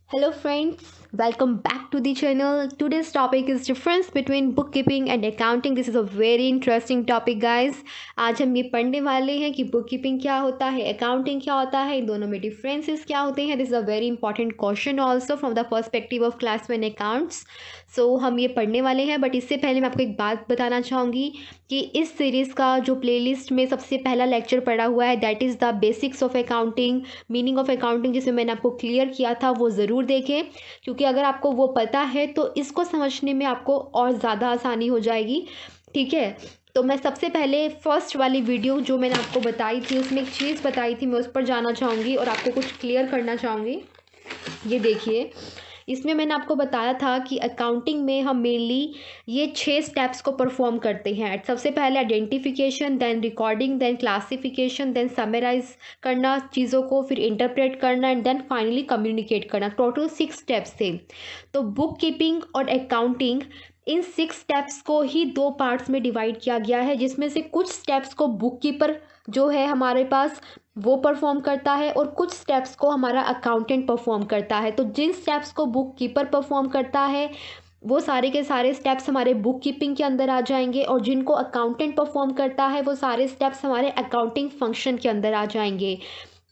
Hello friends, welcome back to the channel. Today's topic is difference between bookkeeping and accounting. This is a very interesting topic guys. आज हम ये पढ़ने वाले हैं कि bookkeeping क्या होता है, accounting क्या होता है, इन दोनों में differences क्या होते हैं. This is a very important question also from the perspective of class 1 accounts. So हम ये पढ़ने वाले हैं, बट इससे पहले मैं आपको एक बात बताना चाहूँगी कि इस सीरीज़ का जो प्लेलिस्ट में सबसे पहला लेक्चर पड़ा हुआ है that is the basics of accounting, meaning of accounting, जिसमें मैंने आपको क्लियर किया था, वो ज़रूर देखें क्योंकि अगर आपको वो पता है तो इसको समझने में आपको और ज़्यादा आसानी हो जाएगी। ठीक है, तो मैं सबसे पहले फर्स्ट वाली वीडियो जो मैंने आपको बताई थी उसमें एक चीज़ बताई थी, मैं उस पर जाना चाहूँगी और आपको कुछ क्लियर करना चाहूँगी। ये देखिए, इसमें मैंने आपको बताया था कि अकाउंटिंग में हम मेनली ये 6 स्टेप्स को परफॉर्म करते हैं। सबसे पहले identification, then recording, then classification, then summarise करना चीज़ों को, फिर इंटरप्रेट करना एंड देन फाइनली कम्युनिकेट करना। टोटल 6 स्टेप्स थे। तो बुक कीपिंग और अकाउंटिंग, इन 6 स्टेप्स को ही 2 पार्ट्स में डिवाइड किया गया है, जिसमें से कुछ स्टेप्स को बुक कीपर जो है हमारे पास वो परफॉर्म करता है और कुछ स्टेप्स को हमारा अकाउंटेंट परफॉर्म करता है। तो जिन स्टेप्स को बुक कीपर परफॉर्म करता है वो सारे के सारे स्टेप्स हमारे बुक कीपिंग के अंदर आ जाएंगे, और जिनको अकाउंटेंट परफॉर्म करता है वो सारे स्टेप्स हमारे अकाउंटिंग फंक्शन के अंदर आ जाएंगे।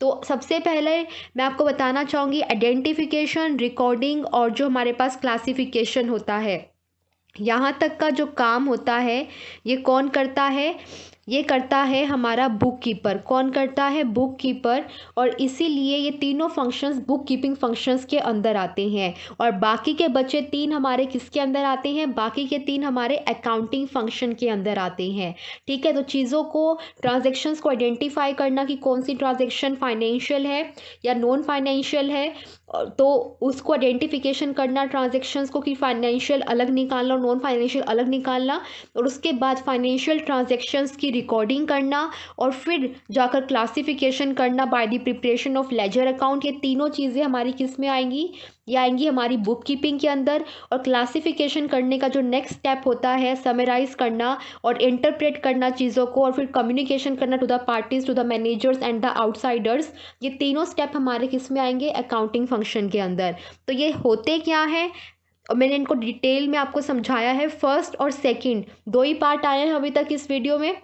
तो सबसे पहले मैं आपको बताना चाहूँगी आइडेंटिफिकेशन, रिकॉर्डिंग और जो हमारे पास क्लासिफिकेशन होता है, यहाँ तक का जो काम होता है ये कौन करता है? ये करता है हमारा बुक कीपर। कौन करता है? Book keeper. और इसीलिए ये तीनों फंक्शंस बुक कीपिंग फंक्शंस के अंदर आते हैं, और बाकी के बचे 3 हमारे किसके अंदर आते हैं? बाकी के 3 हमारे अकाउंटिंग फंक्शन के अंदर आते हैं। ठीक है, तो चीज़ों को, ट्रांजेक्शन्स को आइडेंटिफाई करना कि कौन सी ट्रांजेक्शन फाइनेंशियल है या नॉन फाइनेंशियल है, तो उसको आइडेंटिफिकेशन करना ट्रांजेक्शन्स को कि फाइनेंशियल अलग निकालना और नॉन फाइनेंशियल अलग निकालना, और उसके बाद फाइनेंशियल ट्रांजेक्शन्स की रिकॉर्डिंग करना, और फिर जाकर क्लासिफिकेशन करना by the preparation of ledger account. ये तीनों चीज़ें हमारी किस में आएंगी? ये आएंगी हमारी बुक कीपिंग के अंदर। और क्लासिफिकेशन करने का जो नेक्स्ट स्टेप होता है समराइज करना और इंटरप्रेट करना चीज़ों को, और फिर कम्युनिकेशन करना to the parties, to the managers and the outsiders, ये तीनों स्टेप हमारे किस में आएंगे? अकाउंटिंग फंक्शन के अंदर। तो ये होते क्या है और मैंने इनको डिटेल में आपको समझाया है। फर्स्ट और सेकंड 2 ही पार्ट आए हैं अभी तक इस वीडियो में,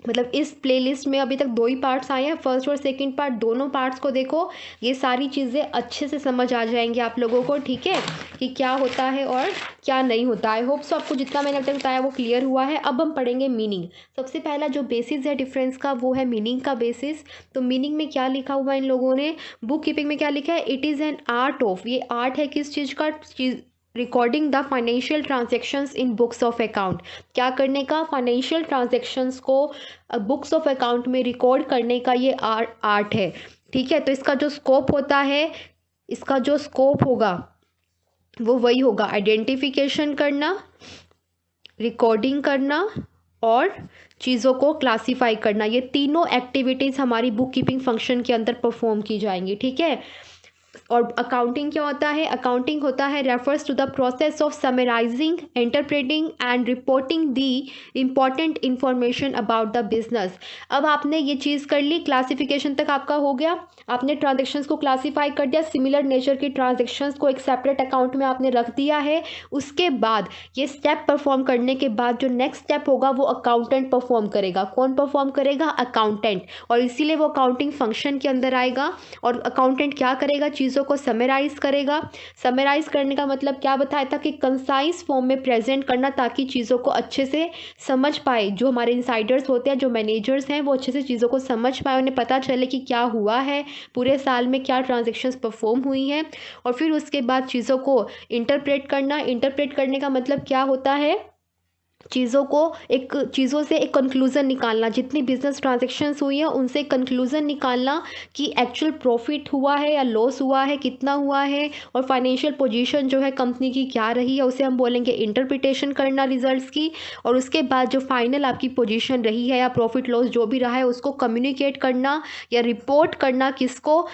मतलब इस प्लेलिस्ट में अभी तक 2 ही पार्ट्स आए हैं, फर्स्ट और सेकंड पार्ट। दोनों पार्ट्स को देखो, ये सारी चीज़ें अच्छे से समझ आ जाएंगी आप लोगों को। ठीक है, कि क्या होता है और क्या नहीं होता है। होप सो आपको जितना मैंने अब तक बताया वो क्लियर हुआ है। अब हम पढ़ेंगे मीनिंग। सबसे पहला जो बेसिस है डिफरेंस का वो है मीनिंग का बेसिस। तो मीनिंग में क्या लिखा हुआ है इन लोगों ने? बुक कीपिंग में क्या लिखा है? It is an art of, ये आर्ट है किस चीज़ का? Recording the financial transactions in books of account. क्या करने का? फाइनेंशियल ट्रांजेक्शन्स को बुक्स ऑफ अकाउंट में रिकॉर्ड करने का ये आर्ट है। ठीक है, तो इसका जो स्कोप होता है, इसका जो स्कोप होगा वो वही होगा, आइडेंटिफिकेशन करना, रिकॉर्डिंग करना और चीज़ों को क्लासीफाई करना। ये तीनों एक्टिविटीज़ हमारी बुक कीपिंग फंक्शन के अंदर परफॉर्म की जाएंगी। ठीक है, और अकाउंटिंग क्या होता है? अकाउंटिंग होता है refers to the process of summarising, interpreting and reporting the important information about the business. अब आपने ये चीज़ कर ली, क्लासिफिकेशन तक आपका हो गया, आपने ट्रांजेक्शन्स को क्लासीफाई कर दिया, सिमिलर नेचर की ट्रांजेक्शन्स को एक सेपरेट अकाउंट में आपने रख दिया है। उसके बाद ये स्टेप परफॉर्म करने के बाद जो नेक्स्ट स्टेप होगा वो अकाउंटेंट परफॉर्म करेगा। कौन परफॉर्म करेगा? अकाउंटेंट। और इसीलिए वो अकाउंटिंग फंक्शन के अंदर आएगा। और अकाउंटेंट क्या करेगा? चीज़ों को समराइज करेगा। समराइज करने का मतलब क्या बताया था? कि कंसाइज फॉर्म में प्रेजेंट करना, ताकि चीज़ों को अच्छे से समझ पाए जो हमारे इंसाइडर्स होते हैं, जो मैनेजर्स हैं, वो अच्छे से चीज़ों को समझ पाए, उन्हें पता चले कि क्या हुआ है पूरे साल में, क्या ट्रांजेक्शन्स परफॉर्म हुई हैं। और फिर उसके बाद चीज़ों को इंटरप्रेट करना। इंटरप्रेट करने का मतलब क्या होता है? चीज़ों से एक कंक्लूज़न निकालना। जितनी बिजनेस ट्रांजैक्शंस हुई हैं उनसे कंक्लूज़न निकालना कि एक्चुअल प्रॉफिट हुआ है या लॉस हुआ है, कितना हुआ है, और फाइनेंशियल पोजीशन जो है कंपनी की क्या रही है, उसे हम बोलेंगे इंटरप्रिटेशन करना रिजल्ट्स की। और उसके बाद जो फाइनल आपकी पोजीशन रही है या प्रॉफिट लॉस जो भी रहा है उसको कम्युनिकेट करना या रिपोर्ट करना, किसको?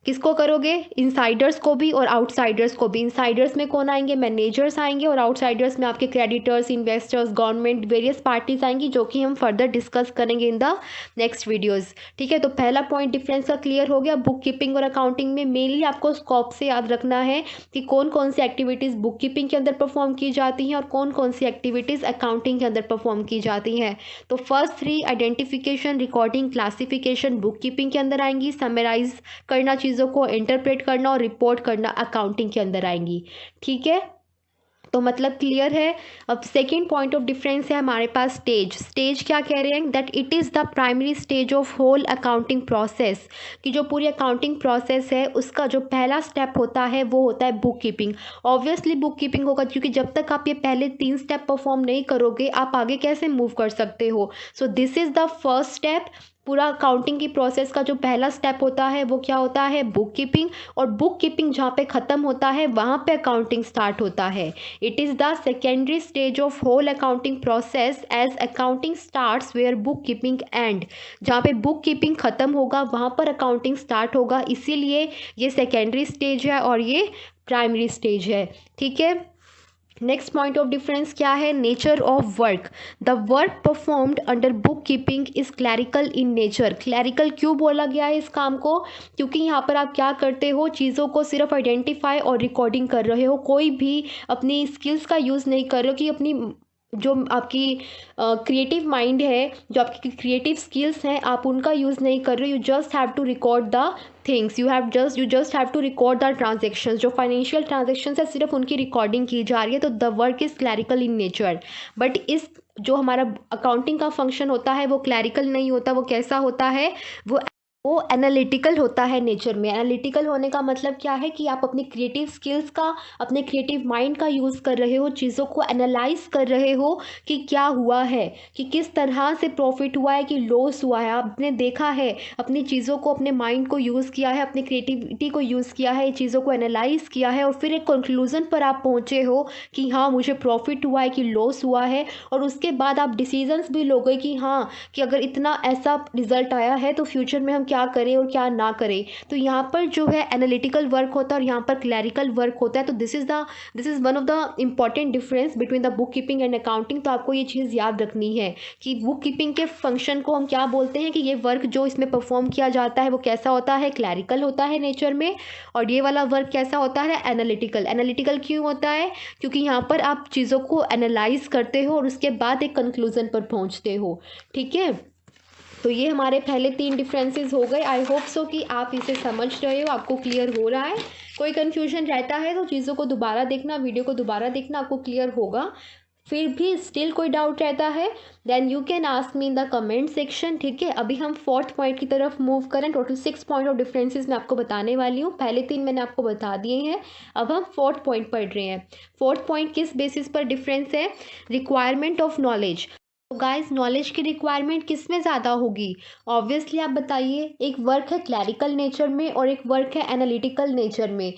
किसको करोगे? इनसाइडर्स को भी और आउटसाइडर्स को भी। इनसाइडर्स में कौन आएंगे? मैनेजर्स आएंगे, और आउटसाइडर्स में आपके creditors, investors, government, various parties आएंगी, जो कि हम फर्दर डिस्कस करेंगे इन द नेक्स्ट वीडियोस। ठीक है, तो पहला पॉइंट डिफरेंस का क्लियर हो गया। बुक कीपिंग और अकाउंटिंग में मेनली आपको स्कोप से याद रखना है कि कौन कौन सी एक्टिविटीज़ बुक कीपिंग के अंदर परफॉर्म की जाती हैं और कौन कौन सी एक्टिविटीज़ अकाउंटिंग के अंदर परफॉर्म की जाती हैं। तो first three, identification, recording, classification, book keeping के अंदर आएंगी। समराइज करना, चीज़ों को इंटरप्रेट करना और रिपोर्ट करना अकाउंटिंग के अंदर आएंगी। ठीक है, तो मतलब क्लियर है। अब सेकेंड पॉइंट ऑफ डिफरेंस है हमारे पास स्टेज। स्टेज क्या कह रहे हैं? That it is the primary stage of whole accounting process, कि जो पूरी अकाउंटिंग प्रोसेस है उसका जो पहला स्टेप होता है वो होता है book keeping. Obviously book keeping होगा, क्योंकि जब तक आप ये पहले 3 स्टेप परफॉर्म नहीं करोगे आप आगे कैसे मूव कर सकते हो। So this is the first step. पूरा अकाउंटिंग की प्रोसेस का जो पहला स्टेप होता है वो क्या होता है? Book keeping. और बुक कीपिंग जहाँ पे ख़त्म होता है वहाँ पे अकाउंटिंग स्टार्ट होता है। It is the secondary stage of whole accounting process as accounting starts where book keeping end. जहाँ पे बुक कीपिंग ख़त्म होगा वहाँ पर अकाउंटिंग स्टार्ट होगा, इसीलिए ये सेकेंडरी स्टेज है और ये प्राइमरी स्टेज है। ठीक है, नेक्स्ट पॉइंट ऑफ डिफरेंस क्या है? Nature of work. The work performed under book keeping is clerical in nature. Clerical क्यों बोला गया है इस काम को? क्योंकि यहाँ पर आप क्या करते हो, चीज़ों को सिर्फ आइडेंटिफाई और रिकॉर्डिंग कर रहे हो, कोई भी अपनी स्किल्स का यूज़ नहीं कर रहे हो कि अपनी जो आपकी क्रिएटिव माइंड है, जो आपकी क्रिएटिव स्किल्स हैं, आप उनका यूज़ नहीं कर रहे हो। You just have to record the things, you just have to record the transactions. जो फाइनेंशियल ट्रांजेक्शन्स है सिर्फ उनकी रिकॉर्डिंग की जा रही है, तो the work is clerical in nature. But इस जो हमारा अकाउंटिंग का फंक्शन होता है वो क्लैरिकल नहीं होता। वो कैसा होता है? वो एनालिटिकल होता है नेचर में। एनालिटिकल होने का मतलब क्या है? कि आप अपनी क्रिएटिव स्किल्स का, अपने क्रिएटिव माइंड का यूज़ कर रहे हो, चीज़ों को एनालाइज कर रहे हो कि क्या हुआ है, कि किस तरह से प्रॉफिट हुआ है कि लॉस हुआ है। आपने देखा है, अपनी चीज़ों को, अपने माइंड को यूज़ किया है, अपनी क्रिएटिविटी को यूज़ किया है, चीज़ों को एनालाइज किया है और फिर एक कंक्लूज़न पर आप पहुँचे हो कि हाँ मुझे प्रॉफिट हुआ है कि लॉस हुआ है। और उसके बाद आप डिसीजंस भी लोगे कि हाँ, कि अगर इतना ऐसा रिजल्ट आया है तो फ्यूचर में हम क्या करें और क्या ना करें। तो यहाँ पर जो है एनालिटिकल वर्क होता है और यहाँ पर क्लैरिकल वर्क होता है। तो this is one of the important difference between the book keeping and accounting. तो आपको ये चीज़ याद रखनी है कि बुक कीपिंग के फंक्शन को हम क्या बोलते हैं, कि ये वर्क जो इसमें परफॉर्म किया जाता है वो कैसा होता है? क्लैरिकल होता है नेचर में। और ये वाला वर्क कैसा होता है? एनालिटिकल। एनालिटिकल क्यों होता है? क्योंकि यहाँ पर आप चीज़ों को एनालाइज करते हो और उसके बाद एक कंक्लूजन पर पहुँचते हो। ठीक है, तो ये हमारे पहले 3 डिफरेंसेस हो गए। आई होप सो कि आप इसे समझ रहे हो, आपको क्लियर हो रहा है। कोई कन्फ्यूजन रहता है तो चीज़ों को दोबारा देखना, वीडियो को दोबारा देखना, आपको क्लियर होगा। फिर भी स्टिल कोई डाउट रहता है then you can ask me in the comment section. ठीक है, अभी हम 4th पॉइंट की तरफ मूव करें। टोटल 6 पॉइंट ऑफ डिफरेंसेस मैं आपको बताने वाली हूँ। पहले 3 मैंने आपको बता दिए हैं, अब हम 4th पॉइंट पढ़ रहे हैं। 4th पॉइंट किस बेसिस पर डिफरेंस है? Requirement of knowledge. तो गाइस, नॉलेज की रिक्वायरमेंट किस में ज़्यादा होगी? ऑब्वियसली आप बताइए। एक वर्क है क्लैरिकल नेचर में और एक वर्क है एनालिटिकल नेचर में।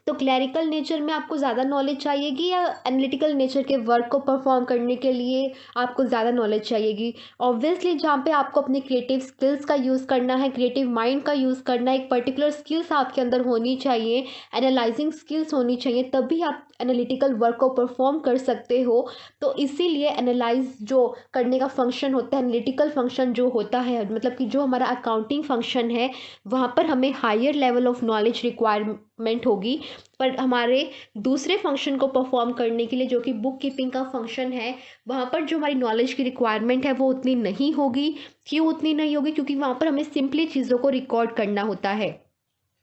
तो क्लैरिकल नेचर में आपको ज़्यादा नॉलेज चाहिएगी या एनालिटिकल नेचर के वर्क को परफॉर्म करने के लिए आपको ज़्यादा नॉलेज चाहिएगी? ऑब्वियसली जहाँ पे आपको अपनी क्रिएटिव स्किल्स का यूज़ करना है, क्रिएटिव माइंड का यूज़ करना है, एक पर्टिकुलर स्किल्स आपके अंदर होनी चाहिए, एनालाइजिंग स्किल्स होनी चाहिए, तभी आप एनालिटिकल वर्क को परफॉर्म कर सकते हो। तो इसीलिए एनालाइज जो करने का फंक्शन होता है, एनालिटिकल फंक्शन जो होता है, मतलब कि जो हमारा अकाउंटिंग फंक्शन है, वहाँ पर हमें higher level of knowledge requirement होगी। पर हमारे दूसरे फंक्शन को परफॉर्म करने के लिए, जो कि बुक कीपिंग का फंक्शन है, वहाँ पर जो हमारी नॉलेज की रिक्वायरमेंट है वो उतनी नहीं होगी। क्यों उतनी नहीं होगी? क्योंकि वहाँ पर हमें सिंपली चीज़ों को रिकॉर्ड करना होता है।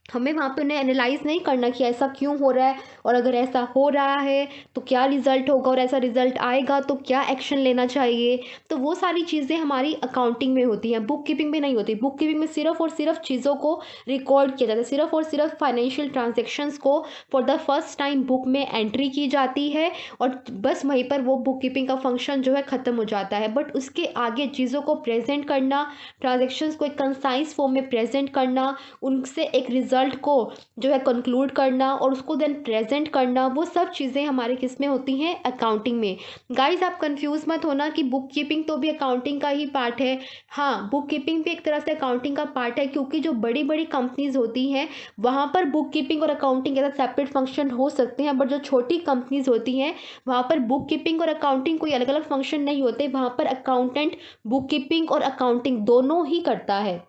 हमें वहाँ पे उन्हें एनालाइज नहीं करना कि ऐसा क्यों हो रहा है, और अगर ऐसा हो रहा है तो क्या रिज़ल्ट होगा, और ऐसा रिज़ल्ट आएगा तो क्या एक्शन लेना चाहिए। तो वो सारी चीज़ें हमारी अकाउंटिंग में होती हैं, बुक कीपिंग में नहीं होती। बुक कीपिंग में सिर्फ और सिर्फ चीज़ों को रिकॉर्ड किया जाता है, सिर्फ और सिर्फ फाइनेंशियल ट्रांजेक्शन्स को for the first time book में एंट्री की जाती है और बस वहीं पर वो बुक कीपिंग का फंक्शन जो है ख़त्म हो जाता है। बट उसके आगे चीज़ों को प्रेजेंट करना, ट्रांजेक्शन्स को एक कंसाइज फॉर्म में प्रेजेंट करना, उनसे एक रिजल्ट रिजल्ट को जो है कंक्लूड करना और उसको देन प्रेजेंट करना, वो सब चीज़ें हमारे किस में होती हैं, अकाउंटिंग में। गाइस आप कंफ्यूज मत होना कि बुक कीपिंग तो भी अकाउंटिंग का ही पार्ट है। हाँ, बुक कीपिंग भी एक तरह से अकाउंटिंग का पार्ट है, क्योंकि जो बड़ी बड़ी कंपनीज होती हैं वहाँ पर बुक कीपिंग और अकाउंटिंग एज सेपरेट फंक्शन हो सकते हैं, बट जो छोटी कंपनीज होती हैं वहाँ पर बुक कीपिंग और अकाउंटिंग कोई अलग अलग फंक्शन नहीं होते, वहाँ पर अकाउंटेंट बुक कीपिंग और अकाउंटिंग दोनों ही करता है।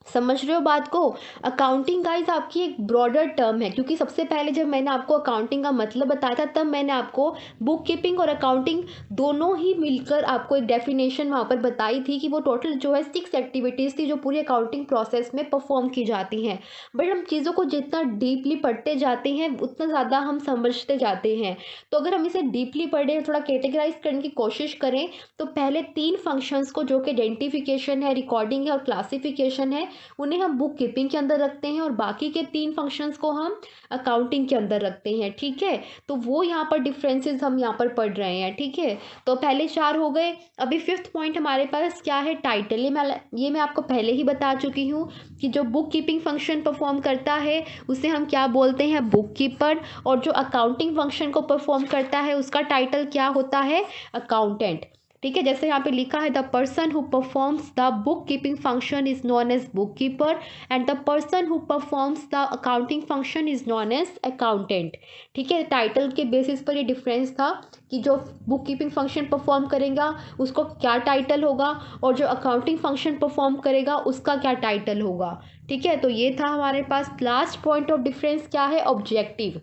समझ रहे हो बात को। अकाउंटिंग गाइस आपकी एक ब्रॉडर टर्म है, क्योंकि सबसे पहले जब मैंने आपको अकाउंटिंग का मतलब बताया था तब मैंने आपको बुक कीपिंग और अकाउंटिंग दोनों ही मिलकर आपको एक डेफिनेशन वहाँ पर बताई थी कि वो टोटल जो है 6 एक्टिविटीज़ थी जो पूरी अकाउंटिंग प्रोसेस में परफॉर्म की जाती हैं। बट हम चीज़ों को जितना डीपली पढ़ते जाते हैं उतना ज़्यादा हम समझते जाते हैं। तो अगर हम इसे डीपली पढ़ें, थोड़ा कैटेगराइज करने की कोशिश करें, तो पहले 3 फंक्शंस को, जो कि आइडेंटिफिकेशन है, रिकॉर्डिंग है और क्लासिफिकेशन है, उन्हें हम बुक कीपिंग के अंदर रखते हैं और बाकी के 3 फंक्शंस को हम अकाउंटिंग के अंदर रखते हैं। ठीक है, तो वो यहाँ पर डिफरेंसेस हम यहाँ पर पढ़ रहे हैं। ठीक है, तो पहले 4 हो गए। अभी 5th पॉइंट हमारे पास क्या है, टाइटल। ये मैं आपको पहले ही बता चुकी हूँ कि जो बुक कीपिंग फंक्शन परफॉर्म करता है उसे हम क्या बोलते हैं, बुक कीपर, और जो अकाउंटिंग फंक्शन को परफॉर्म करता है उसका टाइटल क्या होता है, अकाउंटेंट। ठीक है, जैसे यहाँ पे लिखा है, the person who performs the book keeping function is known as book keeper and the person who performs the accounting function is known as accountant. ठीक है, टाइटल के बेसिस पर ये डिफरेंस था कि जो बुक कीपिंग फंक्शन परफॉर्म करेगा उसको क्या टाइटल होगा और जो अकाउंटिंग फंक्शन परफॉर्म करेगा उसका क्या टाइटल होगा। ठीक है, तो ये था हमारे पास। लास्ट पॉइंट ऑफ डिफरेंस क्या है, ऑब्जेक्टिव,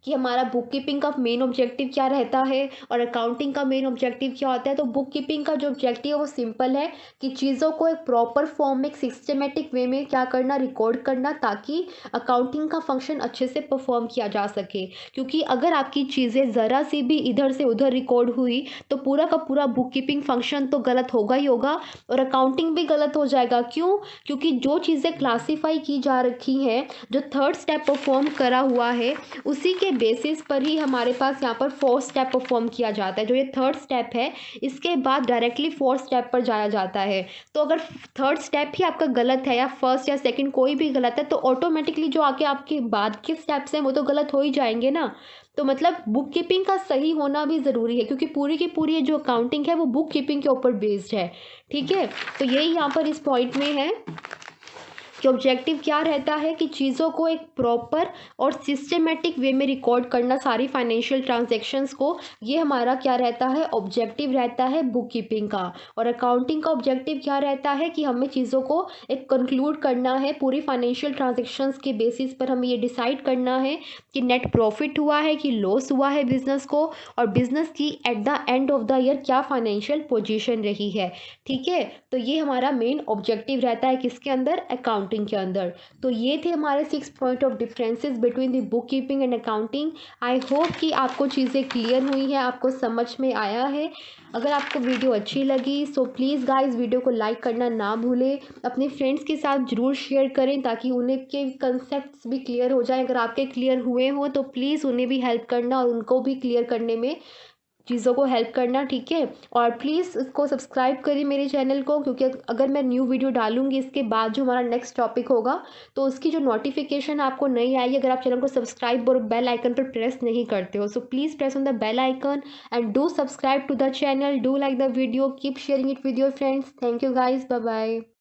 कि हमारा बुक कीपिंग का मेन ऑब्जेक्टिव क्या रहता है और अकाउंटिंग का मेन ऑब्जेक्टिव क्या होता है। तो बुक कीपिंग का जो ऑब्जेक्टिव है वो सिंपल है कि चीज़ों को एक प्रॉपर फॉर्म में, एक सिस्टमेटिक वे में क्या करना, रिकॉर्ड करना, ताकि अकाउंटिंग का फंक्शन अच्छे से परफॉर्म किया जा सके। क्योंकि अगर आपकी चीज़ें ज़रा सी भी इधर से उधर रिकॉर्ड हुई तो पूरा का पूरा बुक कीपिंग फंक्शन तो गलत होगा ही होगा और अकाउंटिंग भी गलत हो जाएगा। क्यों? क्योंकि जो चीज़ें क्लासीफाई की जा रखी हैं, जो थर्ड स्टेप परफॉर्म करा हुआ है, उसी के बेसिस पर ही हमारे पास यहाँ पर 4th स्टेप परफॉर्म किया जाता है। जो ये 3rd स्टेप है इसके बाद डायरेक्टली 4th स्टेप पर जाया जाता है। तो अगर 3rd स्टेप ही आपका गलत है या 1st या 2nd कोई भी गलत है तो ऑटोमेटिकली जो आके आपके बाद के स्टेप्स हैं वो तो गलत हो ही जाएंगे ना। तो मतलब बुक कीपिंग का सही होना भी ज़रूरी है, क्योंकि पूरी की पूरी जो अकाउंटिंग है वो बुक कीपिंग के ऊपर बेस्ड है। ठीक है, तो यही यहाँ पर इस पॉइंट में है कि ऑब्जेक्टिव क्या रहता है कि चीज़ों को एक प्रॉपर और सिस्टमेटिक वे में रिकॉर्ड करना, सारी फाइनेंशियल ट्रांजैक्शंस को, ये हमारा क्या रहता है, ऑब्जेक्टिव रहता है बुक कीपिंग का। और अकाउंटिंग का ऑब्जेक्टिव क्या रहता है कि हमें चीज़ों को एक कंक्लूड करना है, पूरी फाइनेंशियल ट्रांजैक्शंस के बेसिस पर हमें ये डिसाइड करना है कि नेट प्रॉफिट हुआ है कि लॉस हुआ है बिजनेस को, और बिजनेस की at the end of the year क्या फाइनेंशियल पोजीशन रही है। ठीक है, तो ये हमारा मेन ऑब्जेक्टिव रहता है किसके अंदर, अकाउंटिंग के अंदर। तो ये थे हमारे 6 point of differences between the book keeping and accounting. I hope कि आपको चीज़ें क्लियर हुई हैं, आपको समझ में आया है। अगर आपको वीडियो अच्छी लगी सो प्लीज़ गाइस वीडियो को लाइक करना ना भूलें, अपने फ्रेंड्स के साथ ज़रूर शेयर करें ताकि उन्हें के कंसेप्ट्स भी क्लियर हो जाएं। अगर आपके क्लियर हुए हो तो प्लीज़ उन्हें भी हेल्प करना और उनको भी क्लियर करने में चीज़ों को हेल्प करना। ठीक है, और प्लीज़ इसको सब्सक्राइब करिए मेरे चैनल को, क्योंकि अगर मैं न्यू वीडियो डालूंगी इसके बाद जो हमारा नेक्स्ट टॉपिक होगा तो उसकी जो नोटिफिकेशन आपको नहीं आएगी अगर आप चैनल को सब्सक्राइब और बेल आइकन पर प्रेस नहीं करते हो। So please press on the bell icon and do subscribe to the channel, do like the video, keep sharing it with your friends. Thank you guys, bye bye.